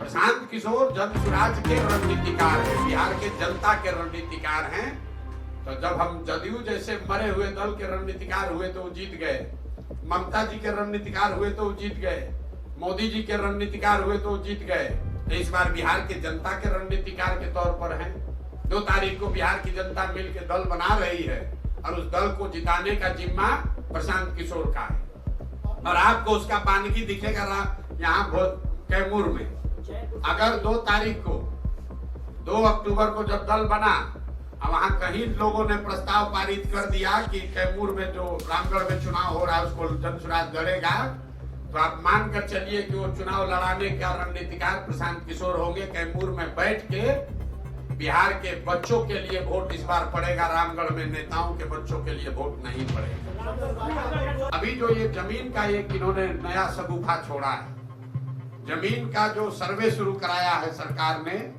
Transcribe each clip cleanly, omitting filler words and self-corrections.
प्रशांत किशोर जन स्वराज के रणनीतिकार हैं, बिहार के जनता के रणनीतिकार हैं। तो जब हम जदयू जैसे मरे हुए दल के रणनीतिकार हुए तो वो जीत गए, ममता जी के रणनीतिकार हुए तो वो जीत गए, मोदी जी के रणनीतिकार हुए तो वो जीत गए। तो इस बार बिहार के जनता के रणनीतिकार के तौर पर हैं। 2 तारीख को बिहार की जनता मिलकर दल बना रही है और उस दल को जिताने का जिम्मा प्रशांत किशोर का है। और आपको उसका बानगी दिखेगा यहाँ कैमूर में। अगर 2 तारीख को 2 अक्टूबर को जब दल बना, वहां कहीं लोगों ने प्रस्ताव पारित कर दिया कि कैमूर में जो रामगढ़ में चुनाव हो रहा है उसको जन स्वराज लड़ेगा, तो आप मान कर चलिए कि वो चुनाव लड़ाने का रणनीतिकार प्रशांत किशोर होंगे। कैमूर में बैठ के बिहार के बच्चों के लिए वोट इस बार पड़ेगा, रामगढ़ में नेताओं के बच्चों के लिए वोट नहीं पड़ेगा। अभी जो ये जमीन का एक इन्होंने नया शगुफा छोड़ा है, जमीन का जो सर्वे शुरू कराया है सरकार ने,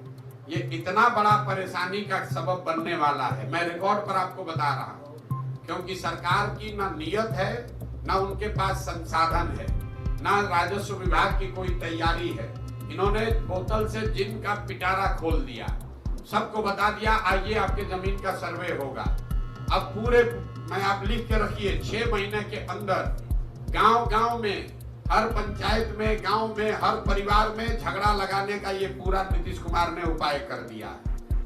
ये इतना बड़ा परेशानी का सबब बनने वाला है। मैं रिकॉर्ड पर आपको बता रहा हूँ, क्योंकि सरकार की ना नियत है, ना उनके पास संसाधन है, ना राजस्व विभाग की कोई तैयारी है। इन्होंने बोतल से जिन का पिटारा खोल दिया, सबको बता दिया आइए आपके जमीन का सर्वे होगा। अब पूरे मैं आप लिख के रखिए 6 महीने के अंदर गांव-गांव में, हर पंचायत में, गांव में, हर परिवार में झगड़ा लगाने का ये पूरा नीतीश कुमार ने उपाय कर दिया।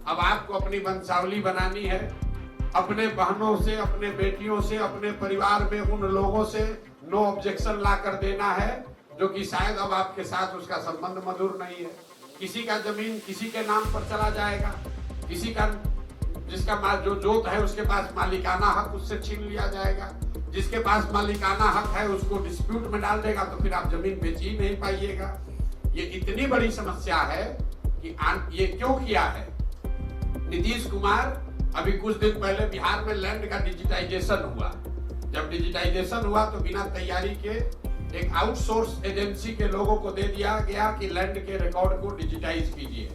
अब आपको अपनी वंशावली बनानी है, अपने बहनों से, अपने बेटियों से, अपने परिवार में उन लोगों से नो ऑब्जेक्शन ला कर देना है जो कि शायद अब आपके साथ उसका संबंध मधुर नहीं है। किसी का जमीन किसी के नाम पर चला जाएगा, किसी का जिसका जो जोत है उसके पास मालिकाना हक उससे छीन लिया जाएगा, जिसके पास मालिकाना हक है उसको डिस्प्यूट में डाल देगा, तो फिर आप जमीन बेच ही नहीं पाइएगा। ये इतनी बड़ी समस्या है कि ये क्यों किया है नीतीश कुमार। अभी कुछ दिन पहले बिहार में लैंड का डिजिटाइजेशन हुआ। जब डिजिटाइजेशन हुआ तो बिना तैयारी के एक आउटसोर्स एजेंसी के लोगों को दे दिया गया कि लैंड के रिकॉर्ड को डिजिटाइज कीजिए,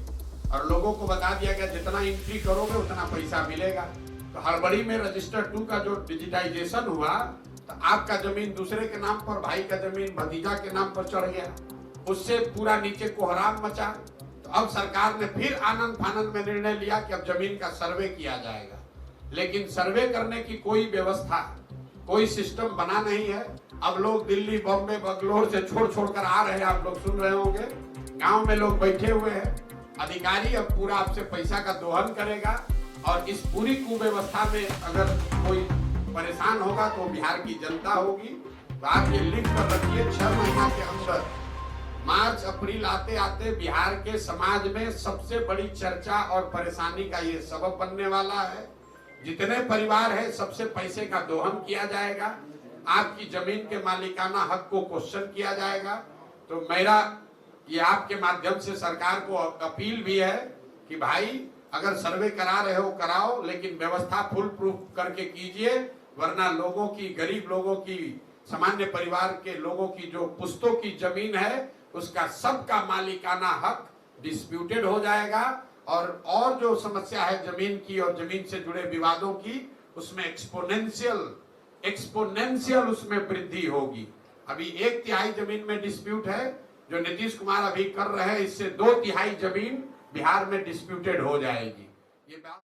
और लोगों को बता दिया गया जितना एंट्री करोगे उतना पैसा मिलेगा। तो हड़बड़ी में रजिस्टर 2 का जो डिजिटाइजेशन हुआ, तो आपका जमीन दूसरे के नाम पर, भाई का जमीन भतीजा के नाम पर चढ़ गया, उससे पूरा नीचे कोहराम मचा। तो अब सरकार ने फिर आनंद फानंद में निर्णय लिया कि अब जमीन का सर्वे किया जाएगा, लेकिन सर्वे करने की कोई व्यवस्था, कोई सिस्टम बना नहीं है। अब लोग दिल्ली, बॉम्बे, बंगलोर से छोड़ कर आ रहे हैं, आप लोग सुन रहे होंगे, गांव में लोग बैठे हुए हैं। अधिकारी अब पूरा आपसे पैसा का दोहन करेगा, और इस पूरी कुव्यवस्था में अगर कोई परेशान होगा तो बिहार की जनता होगी। तो आप ये लिख कर रखिए 6 महीना के अंदर, मार्च अप्रैल आते आते बिहार के समाज में सबसे बड़ी चर्चा और परेशानी का ये सबब बनने वाला है। जितने परिवार है सबसे पैसे का दोहन किया जाएगा, आपकी जमीन के मालिकाना हक को क्वेश्चन किया जाएगा। तो मेरा ये आपके माध्यम से सरकार को अपील भी है कि भाई अगर सर्वे करा रहे हो कराओ, लेकिन व्यवस्था फुल प्रूफ करके कीजिए, वरना लोगों की, गरीब लोगों की, सामान्य परिवार के लोगों की जो पुश्तों की जमीन है उसका सबका मालिकाना हक डिस्प्यूटेड हो जाएगा, और जो समस्या है जमीन की और जमीन से जुड़े विवादों की, उसमें एक्सपोनेंशियल उसमें वृद्धि होगी। अभी 1/3 जमीन में डिस्प्यूट है, जो नीतीश कुमार अभी कर रहे हैं, इससे 2/3 जमीन बिहार में डिस्प्यूटेड हो जाएगी। ये बात